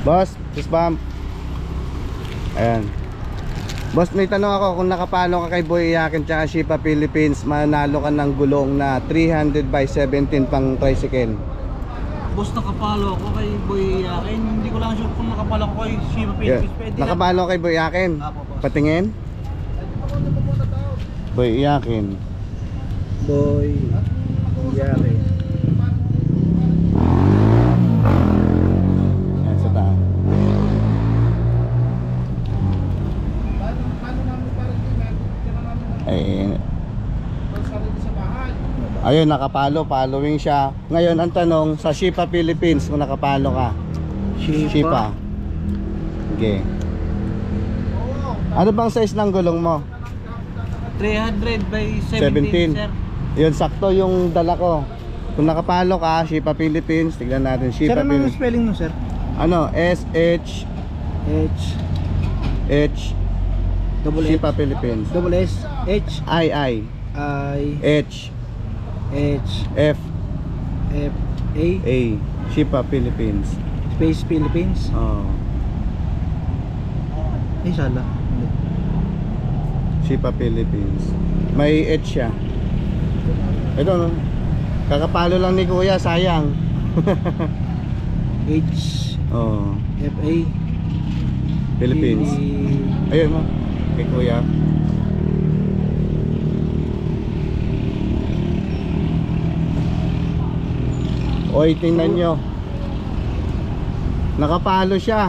Boss, fist bump. Ayan. Boss, may tanong ako, kung nakapalo ka kay Boy Iyakin tsaka Shipa Philippines, manalo ka ng gulong na 300 by 17 pang tricycle. Boss, nakapalo ako kay Boy Iyakin. Hindi ko lang sure kung nakapalo ako kay Shipa Philippines. Pwede na. Nakapalo kay Boy Iyakin? Apo, boss. Patingin? Boy Iyakin. Boy Iyakin. Ayan sa taas. Ayun, nakapalo, following siya. Ngayon, ang tanong, sa Shipa Philippines, kung nakapalo ka. Shipa. Okay. Ano bang size ng gulong mo? 300 by 17, sir. Yun, sakto yung dala ko. Kung nakapalo ka, Shipa Philippines, tignan natin. Sir, Shipa ano yung Philippines. spelling mo, sir? Ano? S-H H double Shipa Philippines. double S H I H F F A Shipa Philippines. space Philippines. Oh. Ay, sala. Shipa Philippines. May H siya. Ito, no? Kakapalo lang ni Kuya, sayang. H Oh, F A Philippines. Ayun mo, kay Kuya. Oy, tingnan nyo. Nakapalo siya.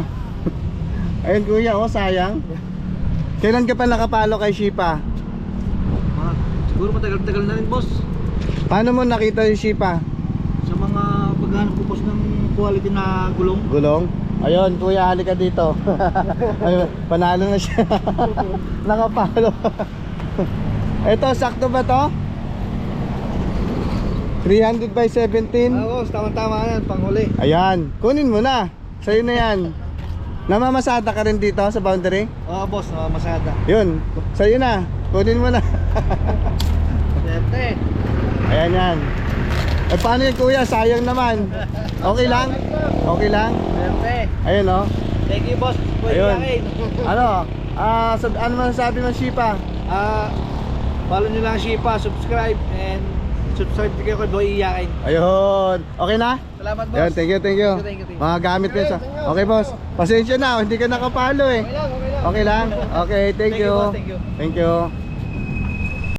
Ayun Kuya, oh sayang. Kailan ka pa nakapalo kay Shipa? Siguro matagal-tagal na rin, boss. Paano mo nakita yung Shipa? Sa mga paghanap ko, boss, ng quality na gulong. Gulong? Ayun, Kuya, halika dito. Ayun, panalo na siya. Nakapalo. Ito, sakto ba to? 300 by 17? Boss, tama-tama yan, panghuli. Ayan, kunin mo na. Sa'yo na yan. Namamasada ka rin dito sa boundary? Oo, boss, masada. Yun, sa'yo na. Kunin mo na. Siyempre. Ayan yan. Eh paano yun Kuya? Sayang naman. Okay lang? Okay lang? Siyempre. Ayun oh. Thank you, boss. Boy Ayun. Iyakin. Ano? Ano man sabi mo Shipa? Follow nyo lang Shipa, subscribe, and subscribe kayo kay Boy Iyakin. Ayun. Okay na? Salamat, boss. Ayun, thank you, thank you. Thank you. Mga gamit ko sa. Okay boss. Pasensya na, hindi ka nakapalo eh. Okay lang, okay lang. Okay lang? Okay, thank Thank you, you. boss, thank you. Thank you.